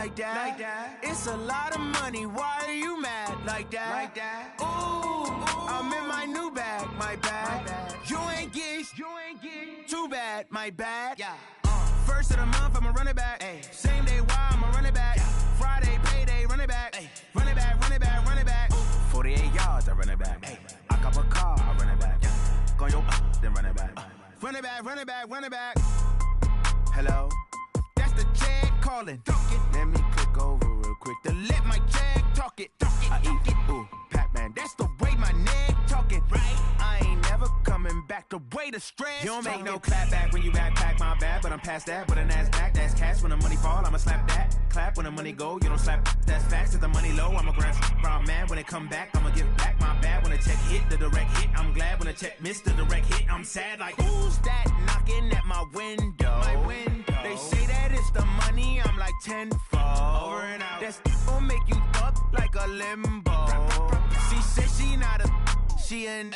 like that. It's a lot of money, why are you mad like that? Ooh, I'm in my new bag, my bad. You ain't get too bad, my bad. First of the month, I'ma run it back. Same day, why I'ma run it back. Friday, payday, run it back. Run it back, run it back, run it back. 48 yards, I run it back. I cop a car, I run it back. Go yo, then run it back. Run it back, run it back, run it back. Hello? That's the jag calling. Let me click over real quick to let my jag talk it. I eat it, ooh, Pac-Man. That's the way my neck talking. Right? I ain't never coming back the way the stress. You don't make no clap back when you backpack, my bad. But I'm past that with a NASDAQ. That's cash when the money fall, I'ma slap that. Clap when the money go, you don't slap. That's facts. If the money low, I'ma grab brown man. When it come back, I'ma give back my bad. When the check hit, the direct hit. I'm glad when the check missed the direct hit. I'm sad like, who's that knocking at my window? My window. They say that it's the money, I'm like tenfold. Over and out. That's gon' make you up like a limbo. She said she not a, she an.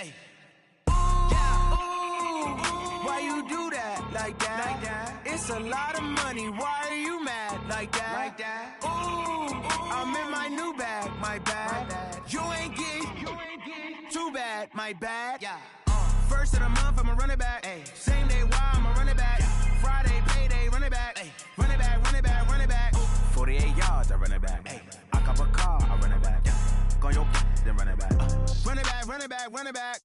Why you do that like that? It's a lot of money, why are you mad like that? Ooh, I'm in my new bag, my bad. You ain't get too bad, my bad. First of the month, I'ma run it back. Same day, why I'ma run it back. Friday, payday, run it back. Run it back, run it back, run it back. 48 yards, I run it back. I cop a car, I run it back. Go yo, then run it back. Run it back, run it back, run it back.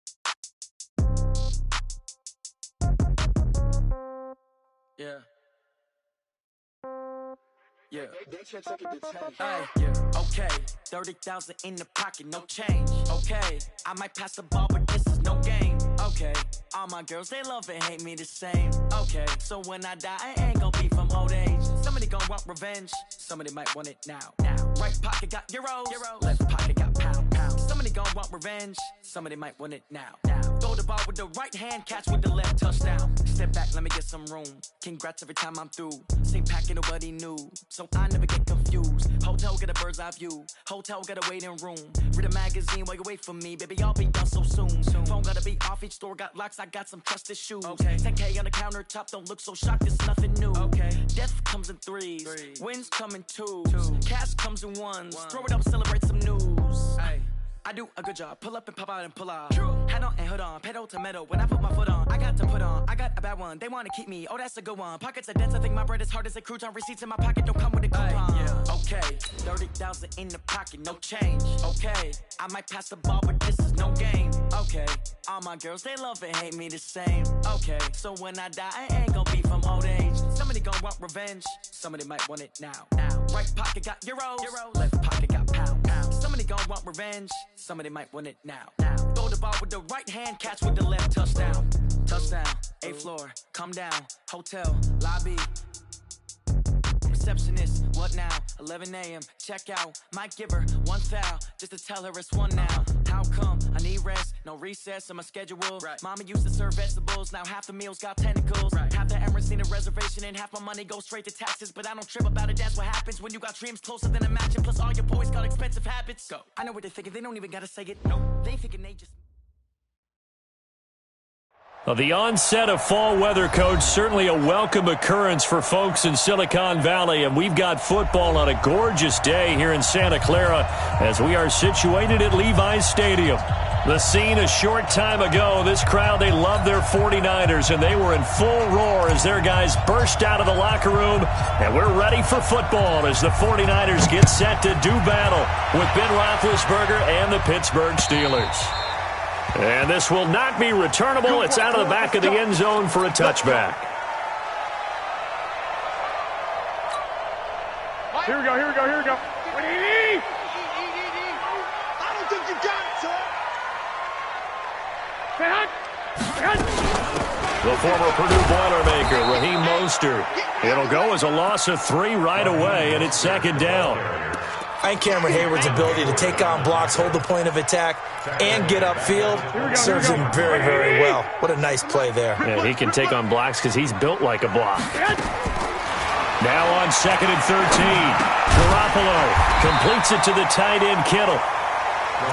Yeah. Okay, 30,000 in the pocket, no change. Okay, I might pass the ball, but this is no game. Okay, all my girls, they love and hate me the same. Okay, so when I die, I ain't gon' be from old age. Somebody gon' want revenge, somebody might want it now. Right pocket got euros, left pocket got pounds. Somebody gon' want revenge, somebody might want it now. Throw the ball with the right hand, catch with the left, touchdown. Step back, let me get some room. Congrats every time I'm through. Same packet, nobody knew, so I never get confused. Hotel get a bird's eye view, hotel get a waiting room. Read a magazine while you wait for me, baby, I'll be done so soon. Phone gotta be off, each store got locks, I got some trusted shoes. 10K on the countertop, don't look so shocked, it's nothing new. Death comes in threes, wins come in twos. Cash comes in ones, throw it up, celebrate some news. I do a good job, pull up and pop out and pull out. Head on and hood on, pedal to metal. When I put my foot on, I got to put on. I got a bad one, they wanna keep me, oh that's a good one. Pockets are dense, I think my bread is hard as a crouton. Receipts in my pocket don't come with a coupon. Okay, 30,000 in the pocket, no change. Okay, I might pass the ball, but this is no game. Okay, all my girls, they love and hate me the same. Okay, so when I die, I ain't gon' be from old age. Somebody gon' want revenge, somebody might want it now. Right pocket got euros, left pocket got pounds. Somebody gon' want revenge, somebody might want it now. Throw the ball with the right hand, catch with the left, touchdown. Touchdown, 8th floor, come down, hotel, lobby. Receptionist, what now? 11 a.m., check out. Might give her one foul, just to tell her it's one now. How come? I need rest, no recess in my schedule. Mama used to serve vegetables, now half the meals got tentacles. Half the Emirates need a reservation and half my money goes straight to taxes. But I don't trip about it, that's what happens when you got dreams closer than a match. And plus all your boys got expensive habits. Go. I know what they're thinking, they don't even gotta say it. No, they thinking they just... Well, the onset of fall weather, Coach, certainly a welcome occurrence for folks in Silicon Valley. And we've got football on a gorgeous day here in Santa Clara as we are situated at Levi's Stadium. The scene a short time ago, this crowd, they love their 49ers, and they were in full roar as their guys burst out of the locker room. And we're ready for football as the 49ers get set to do battle with Ben Roethlisberger and the Pittsburgh Steelers. And this will not be returnable. It's out of the back of the end zone for a touchback. Here we go. What do you need? I don't think you got it, son. The former Purdue Boilermaker, Raheem Mostert. It'll go as a loss of 3 right away, and it's second down. I think Cameron Hayward's ability to take on blocks, hold the point of attack, and get upfield serves him very, very well. What a nice play there. Yeah, he can take on blocks because he's built like a block. Now on 2nd and 13. Garoppolo completes it to the tight end, Kittle.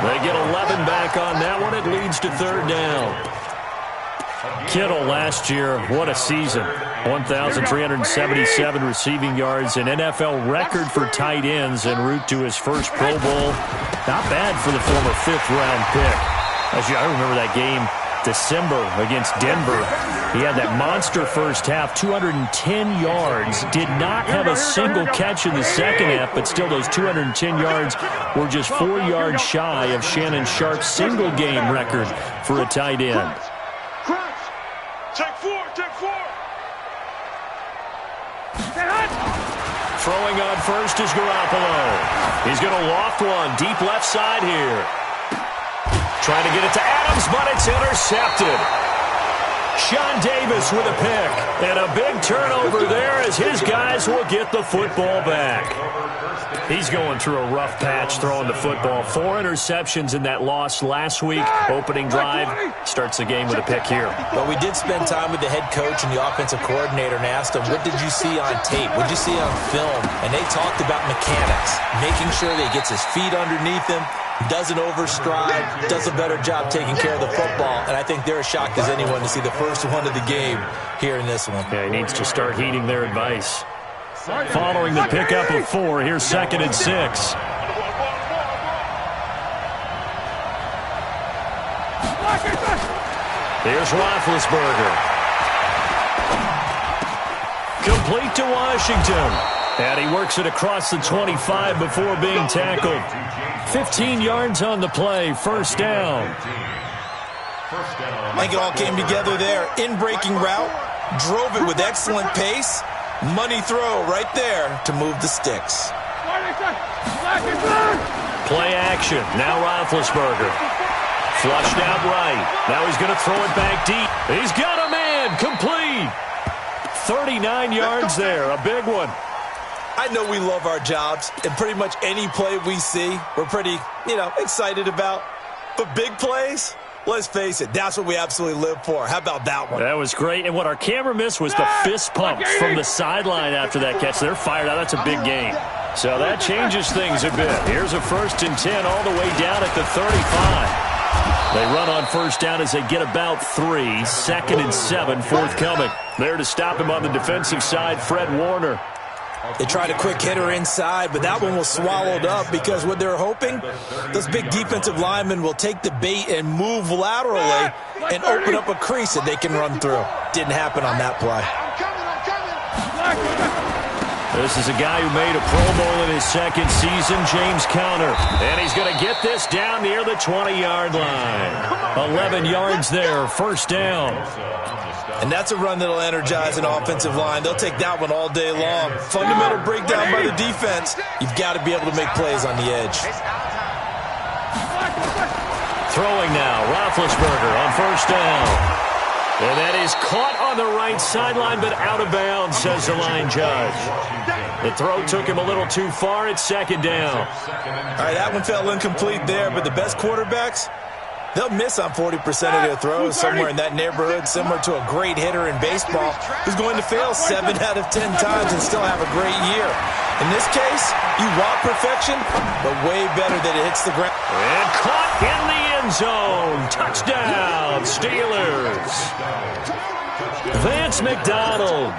They get 11 back on that one. It leads to 3rd down. Kittle last year, what a season. 1,377 receiving yards, an NFL record for tight ends en route to his first Pro Bowl. Not bad for the former fifth-round pick. I remember that game, December against Denver. He had that monster first half, 210 yards. Did not have a single catch in the second half, but still those 210 yards were just 4 yards shy of Shannon Sharpe's single-game record for a tight end. Take four. Throwing on first is Garoppolo. He's going to loft one deep left side here. Trying to get it to Adams, but it's intercepted. Sean Davis with a pick. And a big turnover there as his guys will get the football back. He's going through a rough patch throwing the football. 4 interceptions in that loss last week. Opening drive starts the game with a pick here. Well, we did spend time with the head coach and the offensive coordinator and asked him, what did you see on tape? What did you see on film? And they talked about mechanics, making sure that he gets his feet underneath him, doesn't overstride, does a better job taking care of the football. And I think they're as shocked as anyone to see the first one of the game here in this one. Yeah, he needs to start heeding their advice. Following the pickup of 4, here's 2nd and 6. Here's Roethlisberger. Complete to Washington. And he works it across the 25 before being tackled. 15 yards on the play, first down. I think it all came together there. In-breaking route, drove it with excellent pace. Money throw right there to move the sticks. Play action. Now Roethlisberger. Flushed out right. Now he's going to throw it back deep. He's got a man. Complete. 39 yards there. A big one. I know we love our jobs, and pretty much any play we see, we're pretty, excited about. But big plays, let's face it, that's what we absolutely live for. How about that one? That was great. And what our camera missed was the fist pump from the sideline after that catch. They're fired out. That's a big game. So that changes things a bit. Here's a 1st and 10 all the way down at the 35. They run on first down as they get about 3. 2nd and 7 forthcoming. There to stop him on the defensive side, Fred Warner. They tried a quick hitter inside, but that one was swallowed up because what they're hoping, those big defensive linemen will take the bait and move laterally and open up a crease that they can run through. Didn't happen on that play. This is a guy who made a Pro Bowl in his 2nd season, James Conner. And he's going to get this down near the 20-yard line. 11 yards there, first down. And that's a run that'll energize an offensive line. They'll take that one all day long. Fundamental breakdown by the defense. You've got to be able to make plays on the edge. Throwing now, Roethlisberger on first down. And that is caught on the right sideline, but out of bounds, says the line judge. The throw took him a little too far. It's 2nd down. All right, that one fell incomplete there, but the best quarterbacks, they'll miss on 40% of their throws, somewhere in that neighborhood, similar to a great hitter in baseball who's going to fail 7 out of 10 times and still have a great year. In this case, you want perfection, but way better that it hits the ground. And caught in the end zone. Touchdown, Steelers. Vance McDonald,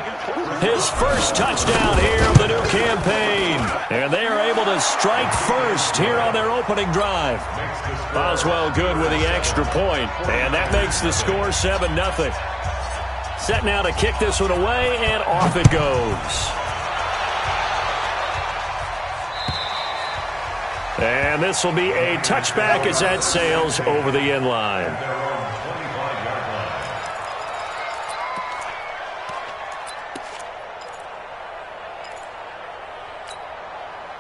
his first touchdown here of the new campaign. And they are able to strike first here on their opening drive. Boswell good with the extra point, and that makes the score 7-0. Set now to kick this one away, and off it goes. And this will be a touchback as that sails over the end line.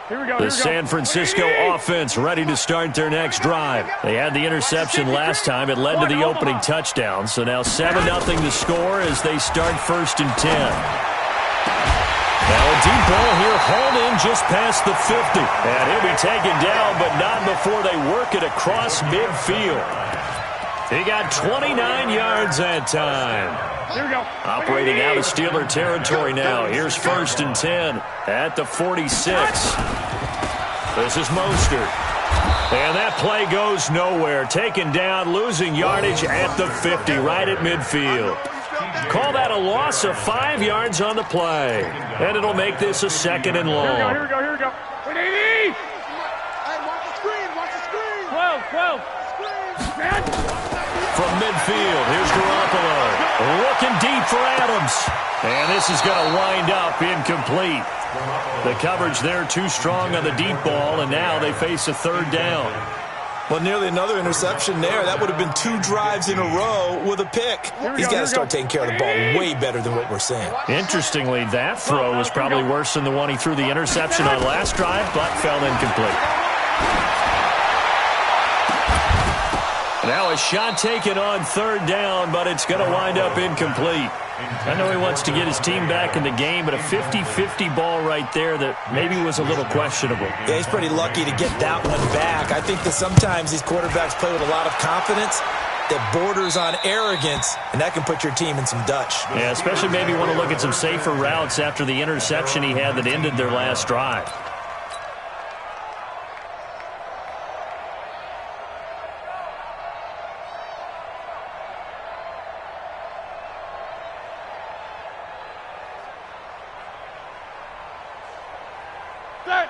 The San Francisco offense ready to start their next drive. They had the interception last time. It led to the opening touchdown. So now 7-0 to score as they start 1st and 10. Now a deep ball here hauled in just past the 50. And he'll be taken down, but not before they work it across midfield. He got 29 yards that time. Here we go. Operating out of Steeler territory now. Here's 1st and 10 at the 46. This is Mostert. And that play goes nowhere. Taken down, losing yardage at the 50, right at midfield. Call that a loss of 5 yards on the play. And it'll make this a 2nd and long. Here we go. Wait, 80! Hey, watch the screen. 12. From midfield, here's Garoppolo. Looking deep for Adams. And this is going to wind up incomplete. The coverage there too strong on the deep ball, and now they face a 3rd down. Well, nearly another interception there. That would have been 2 drives in a row with a pick. He's got to start taking care of the ball way better than what we're seeing. Interestingly, that throw was probably worse than the one he threw the interception on last drive, but fell incomplete. Now a shot taken on 3rd down, but it's going to wind up incomplete. I know he wants to get his team back in the game, but a 50-50 ball right there that maybe was a little questionable. Yeah, he's pretty lucky to get that one back. I think that sometimes these quarterbacks play with a lot of confidence that borders on arrogance, and that can put your team in some Dutch. Yeah, especially maybe want to look at some safer routes after the interception he had that ended their last drive.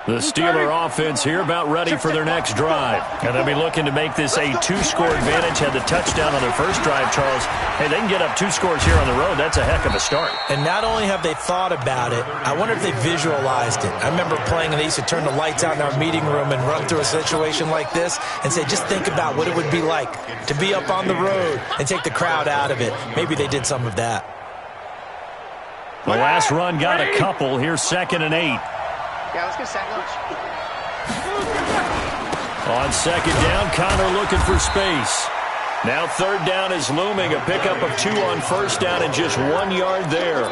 The Steeler offense here about ready for their next drive. And they'll be looking to make this a 2-score advantage. Had the touchdown on their first drive, Charles. Hey, they can get up 2 scores here on the road. That's a heck of a start. And not only have they thought about it, I wonder if they visualized it. I remember playing, and they used to turn the lights out in our meeting room and run through a situation like this and say, just think about what it would be like to be up on the road and take the crowd out of it. Maybe they did some of that. The last run got a couple. Here's 2nd and 8. Yeah, let's get sandwich. On 2nd down, Connor looking for space. Now 3rd down is looming. A pickup of 2 on 1st down and just 1 yard there.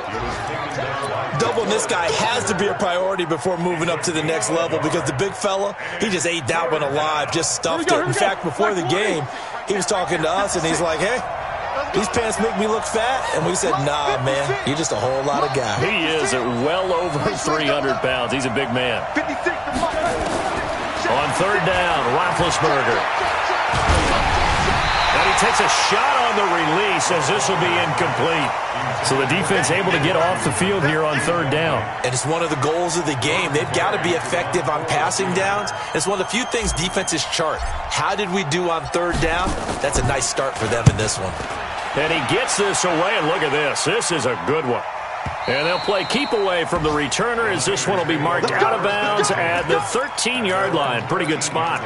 Doubling this guy has to be a priority before moving up to the next level, because the big fella, he just ate that one alive, just stuffed it. In fact, before the game, he was talking to us, and he's like, hey, these pants make me look fat. And we said, nah, man, you're just a whole lot of guy. He is at well over 300 pounds. He's a big man. On 3rd down, Roethlisberger. And he takes a shot on the release as this will be incomplete. So the defense able to get off the field here on 3rd down. And it's one of the goals of the game. They've got to be effective on passing downs. It's one of the few things defenses chart. How did we do on 3rd down? That's a nice start for them in this one. And he gets this away, and look at this. This is a good one. And they'll play keep away from the returner as this one will be marked out of bounds at the 13-yard line. Pretty good spot.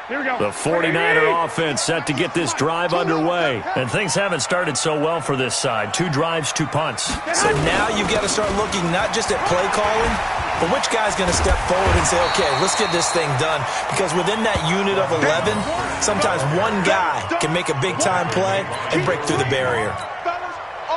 The 49er offense set to get this drive underway. And things haven't started so well for this side. 2 drives, 2 punts. So now you've got to start looking not just at play calling, but which guy's going to step forward and say, okay, let's get this thing done. Because within that unit of 11, sometimes one guy can make a big-time play and break through the barrier.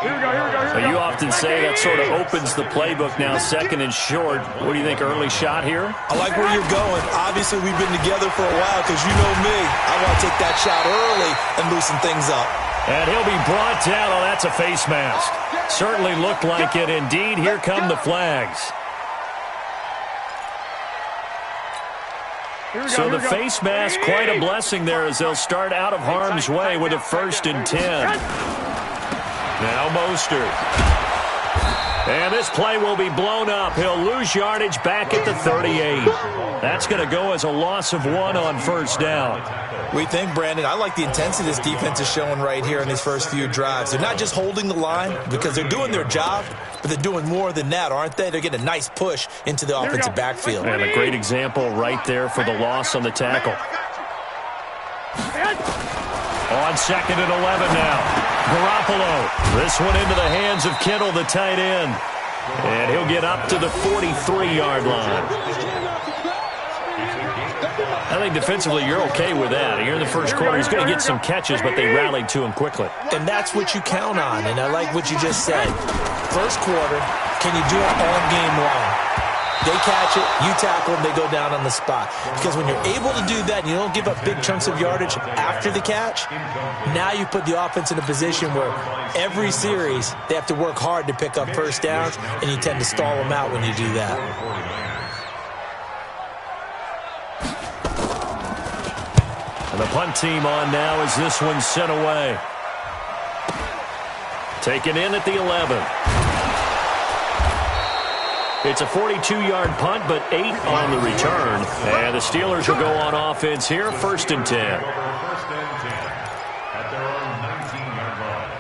Well, you often say that sort of opens the playbook now, 2nd and short. What do you think, early shot here? I like where you're going. Obviously, we've been together for a while because you know me. I want to take that shot early and loosen things up. And he'll be brought down. Oh, that's a face mask. Certainly looked like it. Indeed, here come the flags. So the face mask, quite a blessing there as they'll start out of harm's way with a 1st and 10. Now Mostert. And this play will be blown up. He'll lose yardage back at the 38. That's going to go as a loss of 1 on 1st down. We think, Brandon, I like the intensity this defense is showing right here in these first few drives. They're not just holding the line because they're doing their job, but they're doing more than that, aren't they? They're getting a nice push into the offensive backfield. And a great example right there for the loss on the tackle. On 2nd and 11 now. Garoppolo. This one into the hands of Kittle, the tight end. And he'll get up to the 43-yard line. I think defensively you're okay with that. Here in the first quarter, he's going to get some catches, but they rallied to him quickly. And that's what you count on, and I like what you just said. First quarter, can you do it all game long? They catch it, you tackle them, they go down on the spot. Because when you're able to do that and you don't give up big chunks of yardage after the catch, now you put the offense in a position where every series they have to work hard to pick up 1st downs, and you tend to stall them out when you do that. And the punt team on now as this one's sent away. Taken in at the 11. It's a 42-yard punt, but 8 on the return. And the Steelers will go on offense here, 1st and 10. First and 10 at their own 19-yard line.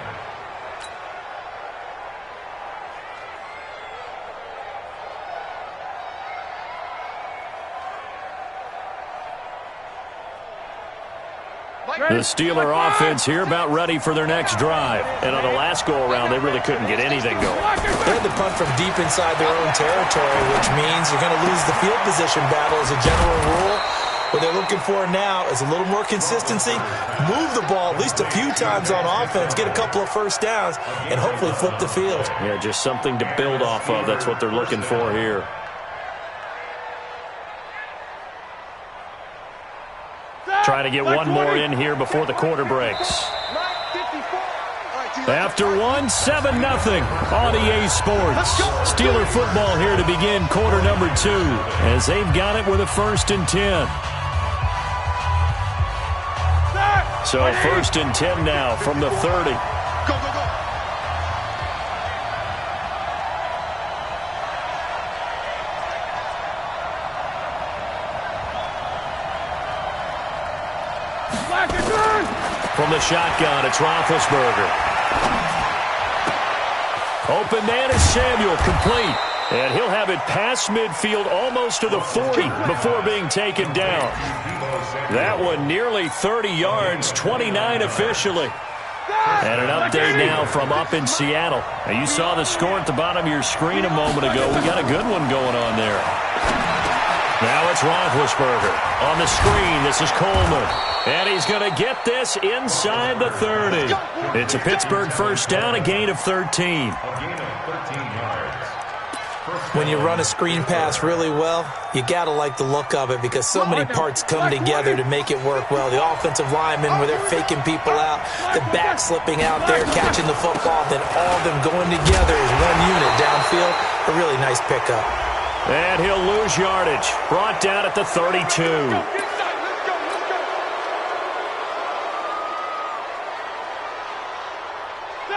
The Steeler offense here about ready for their next drive. And on the last go-around, they really couldn't get anything going. They had to punt from deep inside their own territory, which means you're going to lose the field position battle as a general rule. What they're looking for now is a little more consistency, move the ball at least a few times on offense, get a couple of first downs, and hopefully flip the field. Yeah, just something to build off of. That's what they're looking for here. Trying to get one more in here before the quarter breaks. After one, 7-0 on EA Sports. Steeler football here to begin quarter number 2 as they've got it with a 1st and 10. So 1st and 10 now from the 30. Go, go, go. From the shotgun, it's Roethlisberger. Open man is Samuel, complete. And he'll have it past midfield almost to the 40 before being taken down. That one nearly 30 yards, 29 officially. And an update now from up in Seattle. Now you saw the score at the bottom of your screen a moment ago. We got a good one going on there. Now it's Roethlisberger. On the screen, this is Coleman. And he's going to get this inside the 30. It's a Pittsburgh first down, a gain of 13. When you run a screen pass really well, you got to like the look of it because so many parts come together to make it work well. The offensive linemen, where they're faking people out, the back slipping out there, catching the football, then all of them going together as one unit downfield. A really nice pickup. And he'll lose yardage. Brought down at the 32.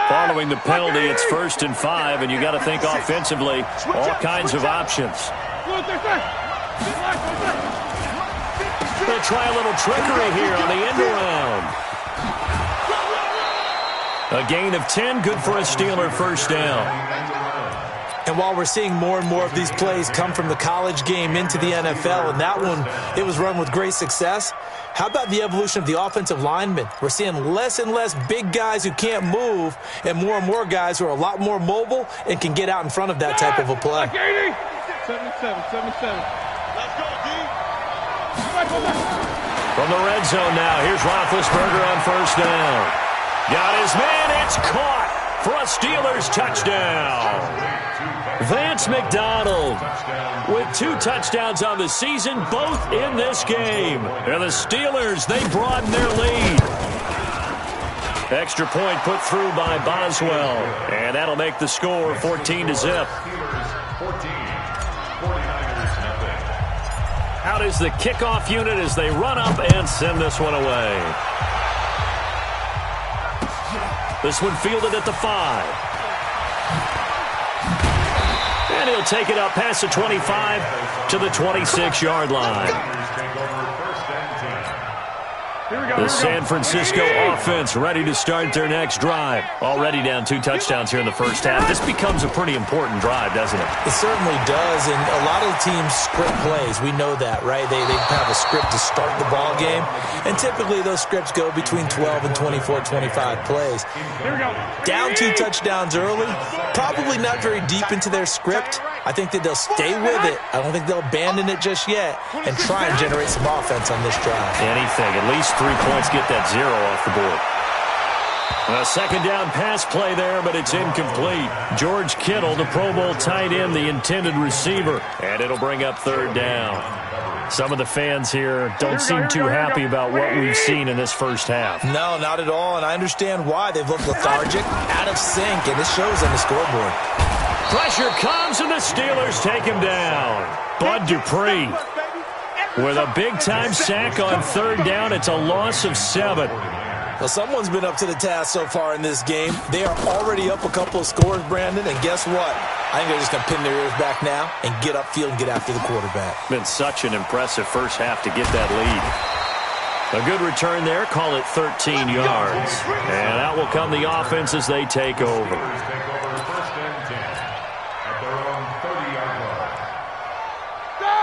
Following the penalty, it's 1st and 5, and you got to think offensively, all kinds of options. They'll try a little trickery here on the end around. A gain of 10, good for a Steeler first down. And while we're seeing more and more of these plays come from the college game into the NFL, and that one, it was run with great success, how about the evolution of the offensive linemen? We're seeing less and less big guys who can't move and more guys who are a lot more mobile and can get out in front of that type of a play. 7-7. Let's go, D. From the red zone now, here's Roethlisberger on first down. Got his man, it's caught for a Steelers touchdown. Vance McDonald with 2 touchdowns on the season, both in this game. And the Steelers, they broaden their lead. Extra point put through by Boswell. And that'll make the score 14-0. Out is the kickoff unit as they run up and send this one away. This one fielded at the 5. And he'll take it up past the 25 to the 26-yard line. The San Francisco offense ready to start their next drive. Already down 2 touchdowns here in the first half. This becomes a pretty important drive, doesn't it? It certainly does, and a lot of teams script plays. We know that, right? They have a script to start the ball game, and typically those scripts go between 12 and 24, 25 plays. Down 2 touchdowns early, probably not very deep into their script. I think that they'll stay with it. I don't think they'll abandon it just yet and try and generate some offense on this drive. Anything, at least 3 points, get that 0 off the board. A second down pass play there, but it's incomplete. George Kittle, the Pro Bowl tight end, the intended receiver, and it'll bring up 3rd down. Some of the fans here don't seem too happy about what we've seen in this first half. No, not at all, and I understand why. They've looked lethargic, out of sync, and it shows on the scoreboard. Pressure comes, and the Steelers take him down. Bud Dupree. With a big-time sack on third down, it's a loss of 7. Well, someone's been up to the task so far in this game. They are already up a couple of scores, Brandon, and guess what? I think they're just going to pin their ears back now and get upfield and get after the quarterback. Been such an impressive first half to get that lead. A good return there. Call it 13 yards. And out will come the offense as they take over.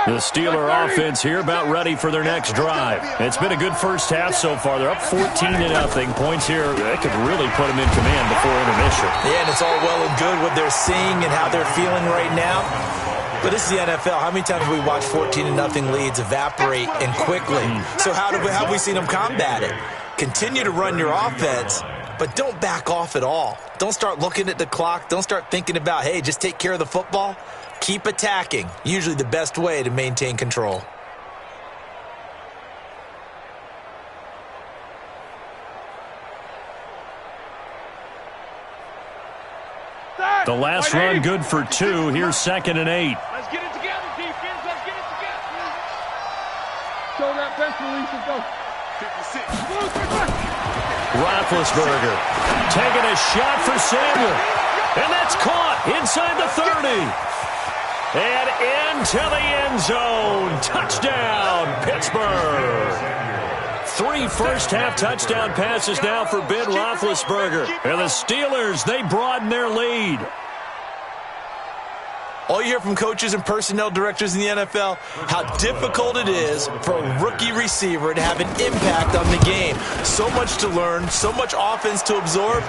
The Steeler offense here about ready for their next drive. It's been a good first half so far. They're up 14-0. Points here, they could really put them in command before intermission. Yeah, and it's all well and good what they're seeing and how they're feeling right now. But this is the NFL. How many times have we watched 14-0 leads evaporate and quickly? So how have we seen them combat it? Continue to run your offense, but don't back off at all. Don't start looking at the clock. Don't start thinking about, hey, just take care of the football. Keep attacking. Usually the best way to maintain control. The last run good for 2. Here's 2nd and 8. Let's get it together, defense. Let's get it together. Show that best release and go. 56. Roethlisberger taking a shot for Samuel. And that's caught inside the 30. And into the end zone. Touchdown, Pittsburgh. 3 first-half touchdown passes now for Ben Roethlisberger. And the Steelers, they broaden their lead. All you hear from coaches and personnel directors in the NFL, how difficult it is for a rookie receiver to have an impact on the game. So much to learn, so much offense to absorb.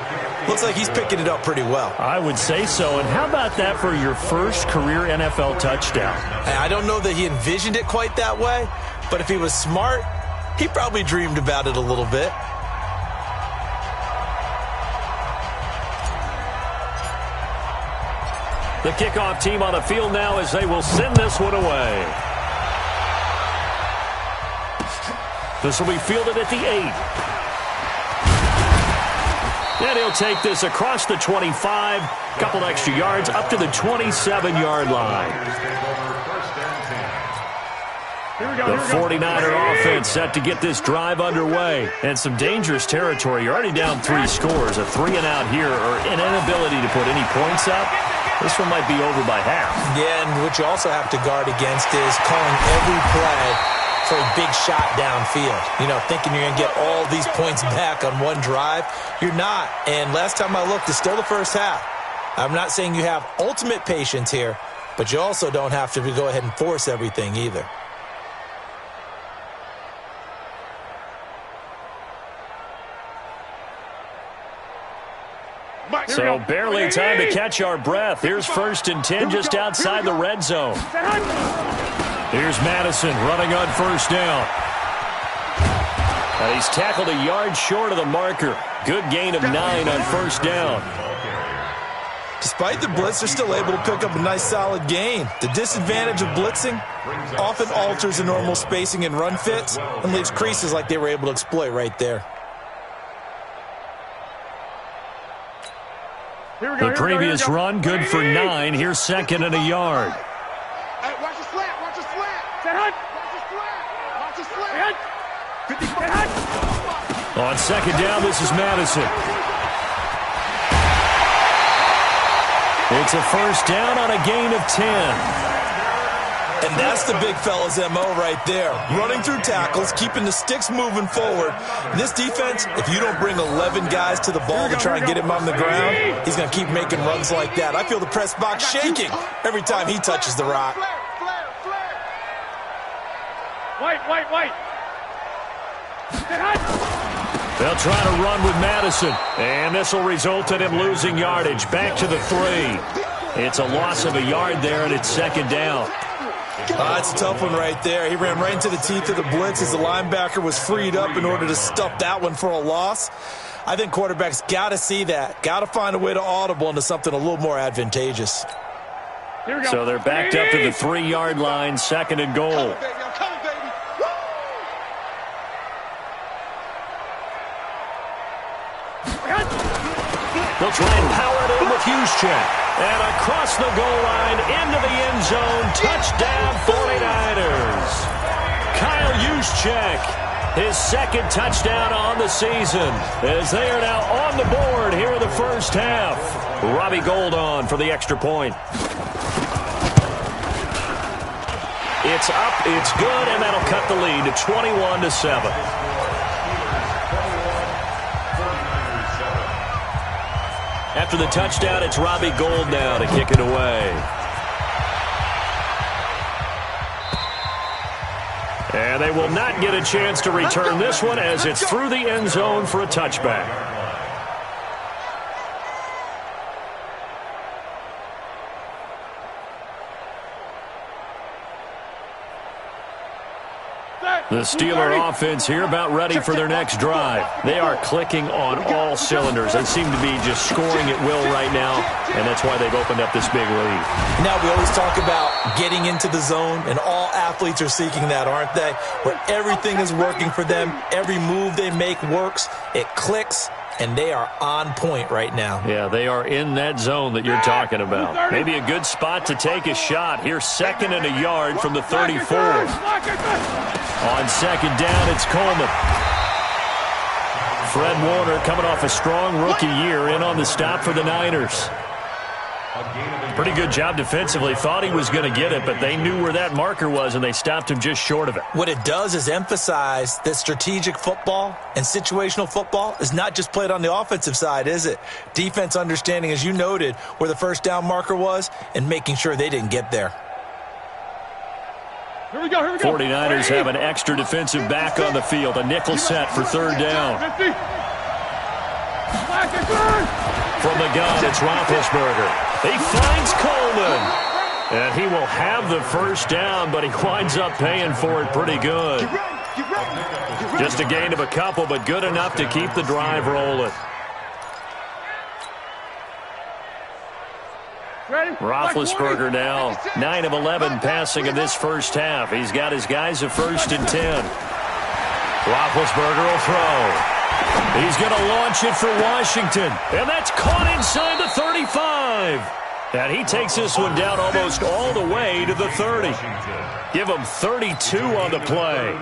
Looks like he's picking it up pretty well. I would say so. And how about that for your first career NFL touchdown? I don't know that he envisioned it quite that way, but if he was smart, he probably dreamed about it a little bit. The kickoff team on the field now as they will send this one away. This will be fielded at the 8. And he'll take this across the 25. Couple extra yards up to the 27-yard line. The 49er offense set to get this drive underway. And some dangerous territory. You're already down 3 scores. A 3-and-out here or an inability to put any points up. This one might be over by half. Yeah, and what you also have to guard against is calling every play for a big shot downfield. You know, thinking you're going to get all these points back on one drive. You're not. And last time I looked, it's still the first half. I'm not saying you have ultimate patience here, but you also don't have to go ahead and force everything either. So barely time to catch our breath. Here's 1st and 10 just outside the red zone. Here's Madison running on 1st down. And he's tackled a yard short of the marker. Good gain of 9 on 1st down. Despite the blitz, they're still able to pick up a nice solid gain. The disadvantage of blitzing often alters the normal spacing and run fits and leaves creases like they were able to exploit right there. The previous run, good for 9. Here's 2nd and a yard. Hey, watch the slant. Watch the slant. Watch the slant. Watch the slant. On 2nd down, this is Madison. It's a 1st down on a gain of 10. And that's the big fella's MO right there. Running through tackles, keeping the sticks moving forward. This defense, if you don't bring 11 guys to the ball to try and get him on the ground, he's going to keep making runs like that. I feel the press box shaking every time he touches the rock. White. They'll try to run with Madison. And this will result in him losing yardage. Back to the 3. It's a loss of a yard there, and it's 2nd down. It's a tough one right there. He ran right into the teeth of the blitz as the linebacker was freed up in order to stuff that one for a loss. I think quarterbacks got to see that. Got to find a way to audible into something a little more advantageous. So they're backed up to the 3-yard line, 2nd and goal. They'll try and power it in with Juszczyk. And across the goal line, into the end zone, touchdown 49ers. Kyle Juszczyk, his second touchdown on the season, as they are now on the board here in the first half. Robbie Gould on for the extra point. It's up, it's good, and that'll cut the lead to 21-7. After the touchdown, it's Robbie Gould now to kick it away. And they will not get a chance to return this one as it's through the end zone for a touchback. The Steeler offense here about ready for their next drive. They are clicking on all cylinders. They seem to be just scoring at will right now, and that's why they've opened up this big lead. Now we always talk about getting into the zone, and all athletes are seeking that, aren't they? Where everything is working for them, every move they make works, it clicks, and they are on point right now. Yeah, they are in that zone that you're talking about. Maybe a good spot to take a shot. Here's 2nd and a yard from the 34. On second down, it's Coleman. Fred Warner coming off a strong rookie year in on the stop for the Niners. Pretty good job defensively. Thought he was going to get it, but they knew where that marker was, and they stopped him just short of it. What it does is emphasize that strategic football and situational football is not just played on the offensive side, is it? Defense understanding, as you noted, where the first down marker was and making sure they didn't get there. Here we go. 49ers have an extra defensive back on the field. A nickel set for third down. From the gun, it's Roethlisberger. He finds Coleman. And he will have the first down, but he winds up paying for it pretty good. Just a gain of a couple, but good enough to keep the drive rolling. Roethlisberger now 9 of 11 passing in this first half. He's got his guys a 1st and 10. Roethlisberger will throw. He's going to launch it for Washington. And that's caught inside the 35. And he takes this one down almost all the way to the 30. Give him 32 on the play.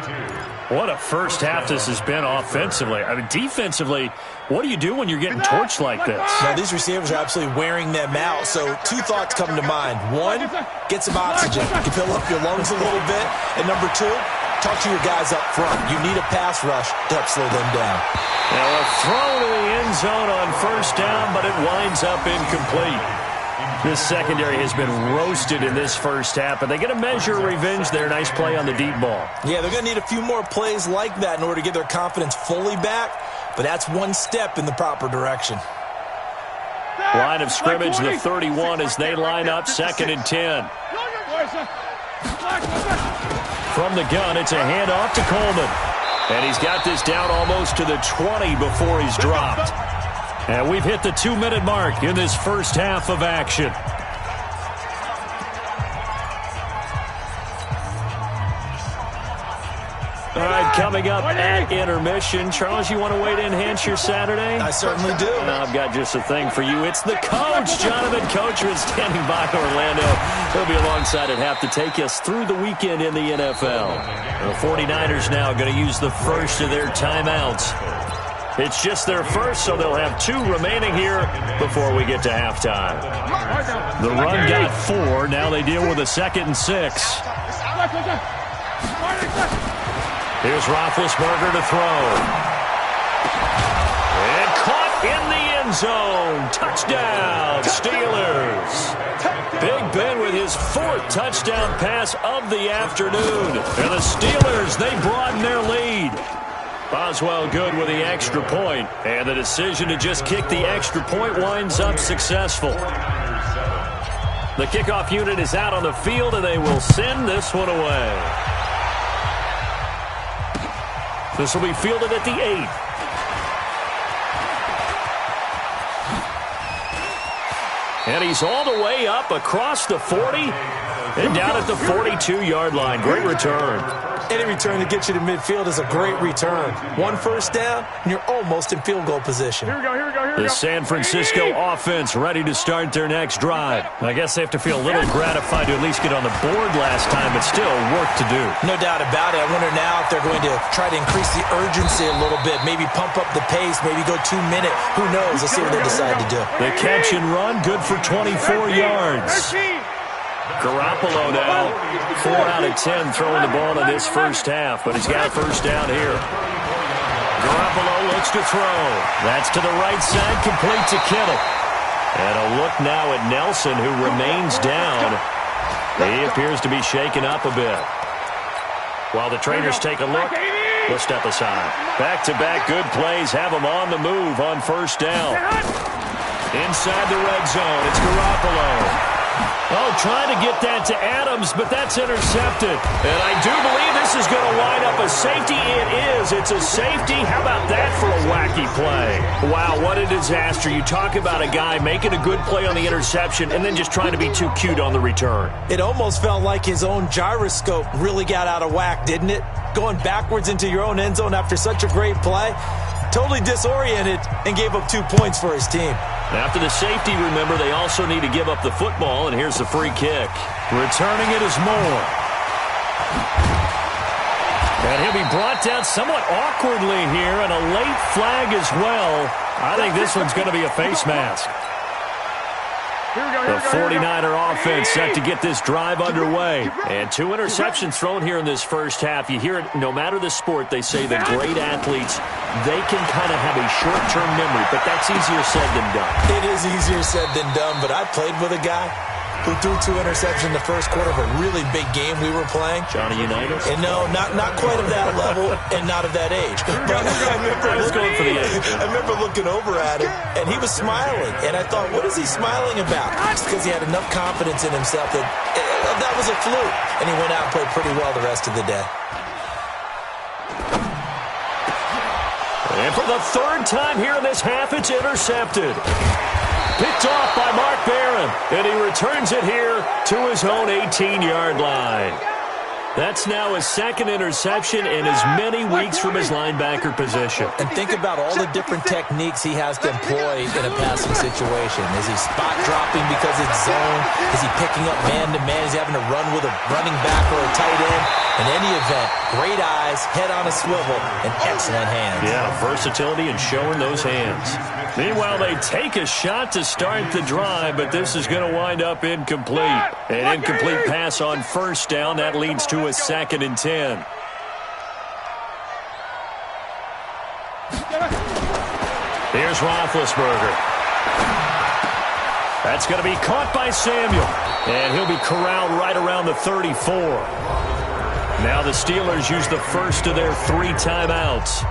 What a first half this has been offensively. I mean, defensively, what do you do when you're getting torched like this? Now, these receivers are absolutely wearing them out. So 2 thoughts come to mind. 1, get some oxygen. You can fill up your lungs a little bit. And number 2, talk to your guys up front. You need a pass rush to help slow them down. Now a throw to the end zone on first down, but it winds up incomplete. This secondary has been roasted in this first half, but they get a measure of revenge there. Nice play on the deep ball. Yeah, they're going to need a few more plays like that in order to get their confidence fully back, but that's one step in the proper direction. Line of scrimmage, the 31 as they line up 2nd and 10. From the gun, it's a handoff to Coleman. And he's got this down almost to the 20 before he's dropped. And we've hit the 2-minute mark in this first half of action. All right, coming up at intermission. Charles, you want to wait to enhance your Saturday? I certainly do. I've got just a thing for you. It's the coach, Jonathan Coachman, standing by Orlando. He'll be alongside at half to take us through the weekend in the NFL. The 49ers now going to use the first of their timeouts. It's just their first, so they'll have 2 remaining here before we get to halftime. The run got 4. Now they deal with a 2nd and 6. Here's Roethlisberger to throw. And caught in the end zone. Touchdown, Steelers. Big Ben with his 4th touchdown pass of the afternoon. And the Steelers, they broaden their lead. Boswell good with the extra point. And the decision to just kick the extra point winds up successful. The kickoff unit is out on the field, and they will send this one away. This will be fielded at the 8. And he's all the way up across the 40 and down at the 42-yard line. Great return. Any return that gets you to midfield is a great return. One first down, and you're almost in field goal position. Here we go. The San Francisco offense ready to start their next drive. I guess they have to feel a little gratified to at least get on the board last time, but still work to do. No doubt about it. I wonder now if they're going to try to increase the urgency a little bit, maybe pump up the pace, maybe go 2 minute. Who knows? Let's see what they decide to do. The catch and run, good for 24 yards. Garoppolo now, 4 out of 10 throwing the ball in this first half, but he's got a first down here. Garoppolo looks to throw. That's to the right side, complete to Kittle. And a look now at Nelson, who remains down. He appears to be shaken up a bit. While the trainers take a look, we'll step aside. Back-to-back good plays have them on the move on first down. Inside the red zone, it's Garoppolo. Oh, trying to get that to Adams, but that's intercepted. And I do believe this is going to wind up a safety. It is. It's a safety. How about that for a wacky play? Wow, what a disaster. You talk about a guy making a good play on the interception and then just trying to be too cute on the return. It almost felt like his own gyroscope really got out of whack, didn't it? Going backwards into your own end zone after such a great play. Totally disoriented and gave up 2 points for his team. After the safety, remember, they also need to give up the football, and here's the free kick. Returning it is Moore. And he'll be brought down somewhat awkwardly here, and a late flag as well. I think this one's going to be a face mask. The 49er offense set to get this drive underway. And 2 interceptions thrown here in this first half. You hear it, no matter the sport, they say the great athletes, they can kind of have a short-term memory, but that's easier said than done. It is easier said than done, but I played with a guy who threw 2 interceptions in the first quarter of a really big game we were playing. Johnny Unitas? And no, not quite of that level and not of that age. But I remember looking over at him, and he was smiling. And I thought, what is he smiling about? It's because he had enough confidence in himself that that was a fluke. And he went out and played pretty well the rest of the day. And for the 3rd time here in this half, it's intercepted. Picked off by Mark Barron, and he returns it here to his own 18-yard line. That's now his 2nd interception in as many weeks from his linebacker position. And think about all the different techniques he has to employ in a passing situation. Is he spot dropping because it's zone? Is he picking up man-to-man? Is he having to run with a running back or a tight end? In any event, great eyes, head on a swivel, and excellent hands. Yeah, versatility and showing those hands. Meanwhile, they take a shot to start the drive, but this is going to wind up incomplete. An incomplete pass on first down. That leads to a 2nd and 10. Here's Roethlisberger. That's going to be caught by Samuel. And he'll be corralled right around the 34. Now the Steelers use the first of their 3 timeouts,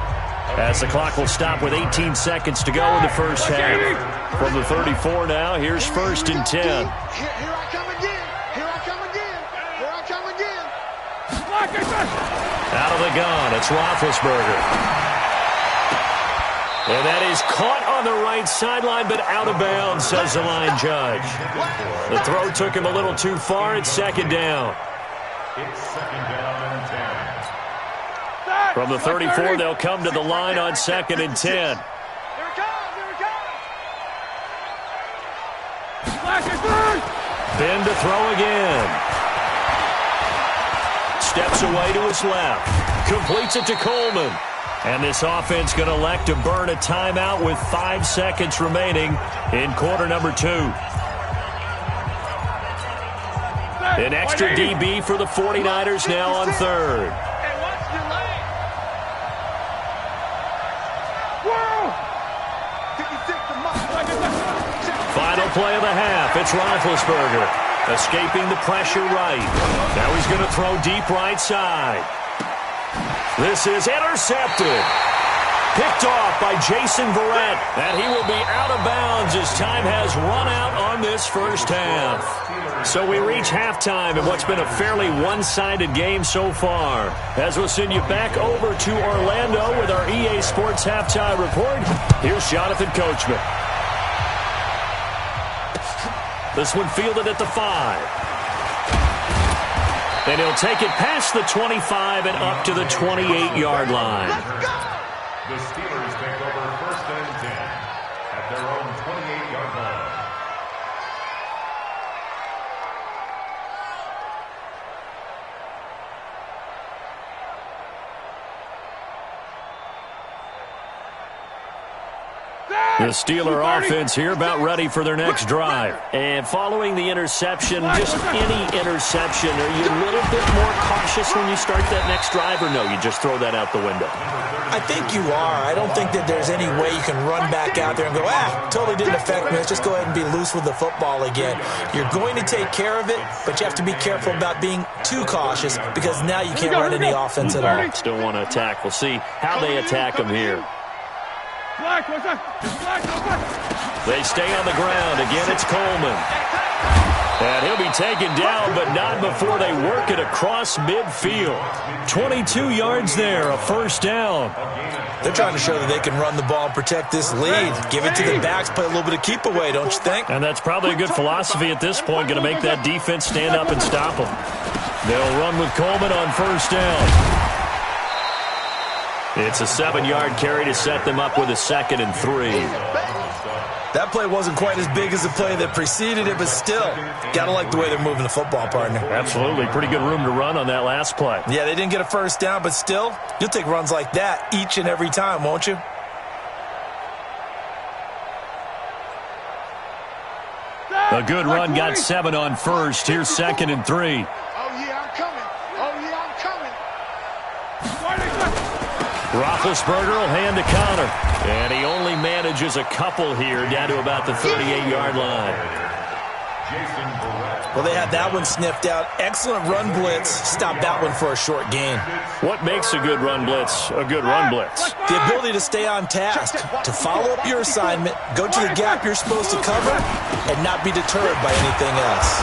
as the clock will stop with 18 seconds to go in the first half. From the 34 now, here's 1st and 10. Here I come again. Here I come again. Here I come again. Out of the gun, it's Roethlisberger. And that is caught on the right sideline, but out of bounds, says the line judge. The throw took him a little too far. It's 2nd down. It's 2nd down and 10. From the 34, they'll come to the line on 2nd and 10. Here it comes. Here it comes. Ben to throw again. Steps away to his left. Completes it to Coleman. And this offense going to elect to burn a timeout with 5 seconds remaining in quarter number 2. An extra DB for the 49ers now on 3rd. Final play of the half. It's Roethlisberger escaping the pressure right. Now he's going to throw deep right side. This is intercepted. Picked off by Jason Verrett. And he will be out of bounds as time has run out on this first half. So we reach halftime in what's been a fairly one-sided game so far. As we'll send you back over to Orlando with our EA Sports Halftime Report, here's Jonathan Coachman. This one fielded at the 5. And he'll take it past the 25 and up to the 28-yard line. The Steelers take over 1st and 10 at their own 28-yard line. The Steeler offense here about ready for their next drive. And following the interception, just any interception, are you a little bit more cautious when you start that next drive, or no, you just throw that out the window? I think you are. I don't think that there's any way you can run back out there and go, totally didn't affect me. Let's just go ahead and be loose with the football again. You're going to take care of it, but you have to be careful about being too cautious because now you can't run any offense at all. Still want to attack. We'll see how they attack them here. They stay on the ground. Again, it's Coleman. And he'll be taken down, but not before they work it across midfield. 22 yards there, a first down. They're trying to show that they can run the ball and protect this lead. Give it to the backs, play a little bit of keep away, don't you think? And that's probably a good philosophy at this point, going to make that defense stand up and stop them. They'll run with Coleman on first down. It's a 7-yard carry to set them up with a 2nd and 3. That play wasn't quite as big as the play that preceded it, but still, got to like the way they're moving the football, partner. Absolutely. Pretty good room to run on that last play. Yeah, they didn't get a first down, but still, you'll take runs like that each and every time, won't you? A good run, got 7 on first. Here's 2nd and 3. Oh, yeah, I'm coming. Oh, yeah, I'm coming. Roethlisberger will hand to Connor. And he only manages a couple here down to about the 38-yard line. Well, they had that one sniffed out. Excellent run blitz. Stopped that one for a short gain. What makes a good run blitz a good run blitz? The ability to stay on task, to follow up your assignment, go to the gap you're supposed to cover, and not be deterred by anything else.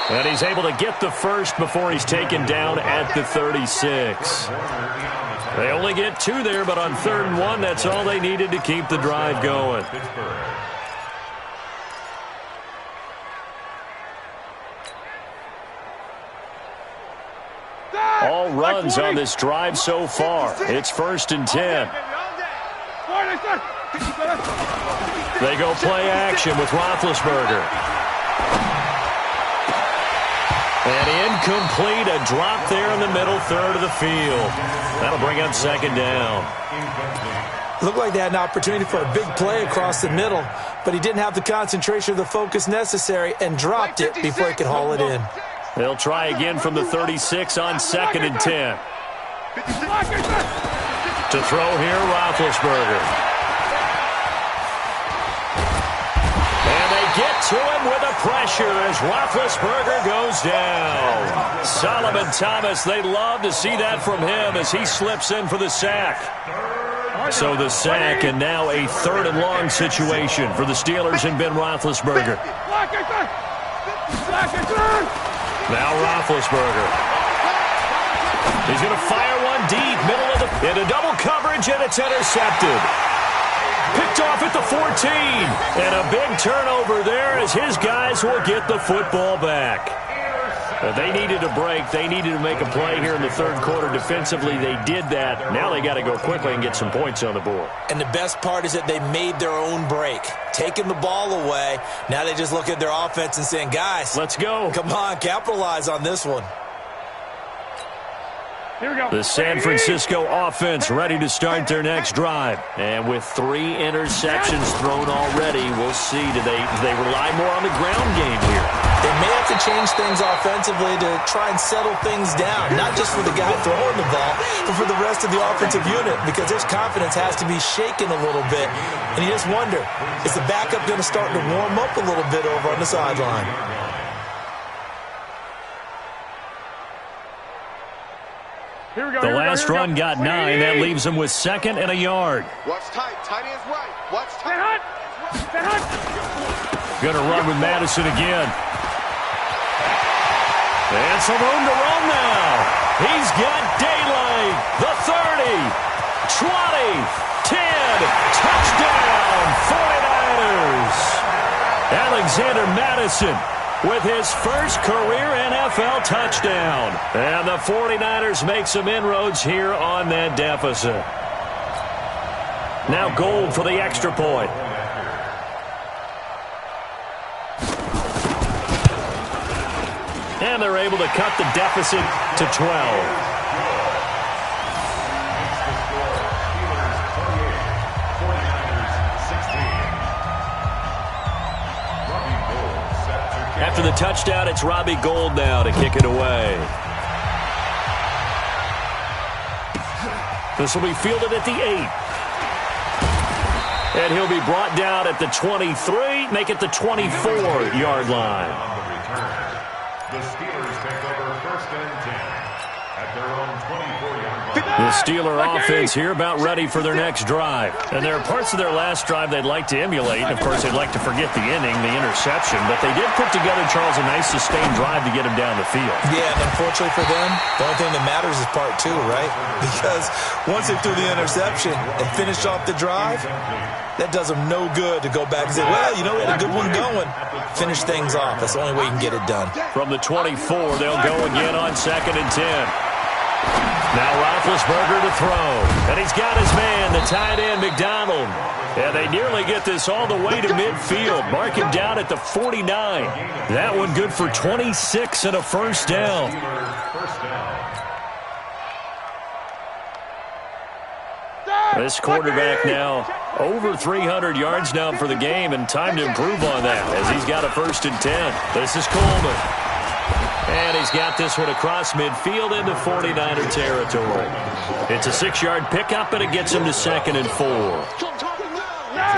And he's able to get the first before he's taken down at the 36. They only get 2 there, but on 3rd and 1, that's all they needed to keep the drive going. All runs on this drive so far. It's 1st and 10. They go play action with Roethlisberger. And incomplete, a drop there in the middle third of the field. That'll bring up 2nd down. Looked like they had an opportunity for a big play across the middle, but he didn't have the concentration or the focus necessary and dropped it before he could haul it in. They'll try again from the 36 on 2nd and 10. To throw here, Roethlisberger. Get to him with a pressure as Roethlisberger goes down. Solomon Thomas, they love to see that from him as he slips in for the sack. So the sack, and now a 3rd and long situation for the Steelers and Ben Roethlisberger. Now Roethlisberger. He's going to fire one deep, middle of the... into double coverage, and it's intercepted. Picked off at the 14. And a big turnover there as his guys will get the football back. They needed a break. They needed to make a play here in the 3rd quarter defensively. They did that. Now they got to go quickly and get some points on the board. And the best part is that they made their own break. Taking the ball away. Now they just look at their offense and saying, guys, let's go. Come on, capitalize on this one. Here we go. The San Francisco offense ready to start their next drive. And with 3 interceptions thrown already, we'll see. Do they rely more on the ground game here? They may have to change things offensively to try and settle things down, not just for the guy throwing the ball, but for the rest of the offensive unit, because his confidence has to be shaken a little bit. And you just wonder, is the backup going to start to warm up a little bit over on the sideline? The last run got 9. That leaves them with 2nd and a yard. Watch tight. Tight ends right. Watch tight. Going to run with Madison again. And some room to run now. He's got daylight. The 30, 20, 10. Touchdown, 49ers. Alexander Madison with his first career NFL touchdown. And the 49ers make some inroads here on that deficit. Now Gould for the extra point. And they're able to cut the deficit to 12. After the touchdown, it's Robbie Gould now to kick it away. This will be fielded at the 8. And he'll be brought down at the 23, make it the 24-yard line. On the return, the Steelers take over 1st and 10 at their own 24-yard line. The Steeler offense here about ready for their next drive. And there are parts of their last drive they'd like to emulate. Of course, they'd like to forget the inning, the interception. But they did put together, Charles, a nice sustained drive to get him down the field. Yeah, and unfortunately for them, the only thing that matters is part 2, right? Because once they threw the interception and finished off the drive, that does them no good to go back and say, well, you know, we had a good one going. Finish things off. That's the only way you can get it done. From the 24, they'll go again on 2nd and 10. Now Roethlisberger to throw. And he's got his man, the tight end, McDonald. And they nearly get this all the way to midfield. Mark him down at the 49. That one good for 26 and a first down. This quarterback now over 300 yards now for the game, and time to improve on that as he's got a 1st and 10. This is Coleman. And he's got this one across midfield into 49er territory. It's a 6-yard pickup, and it gets him to 2nd and 4.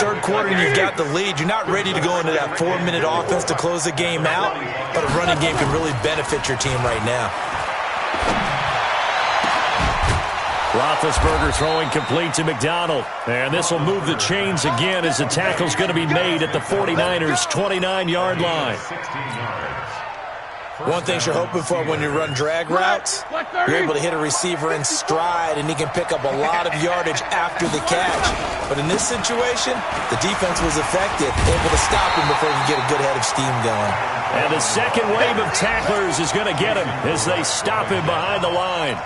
3rd quarter, and you've got the lead. You're not ready to go into that 4-minute offense to close the game out, but a running game can really benefit your team right now. Roethlisberger throwing complete to McDonald. And this will move the chains again as the tackle's going to be made at the 49ers' 29-yard line. One thing you're hoping for when you run drag routes, you're able to hit a receiver in stride, and he can pick up a lot of yardage after the catch. But in this situation, the defense was effective, able to stop him before he could get a good head of steam going. And the second wave of tacklers is going to get him as they stop him behind the line.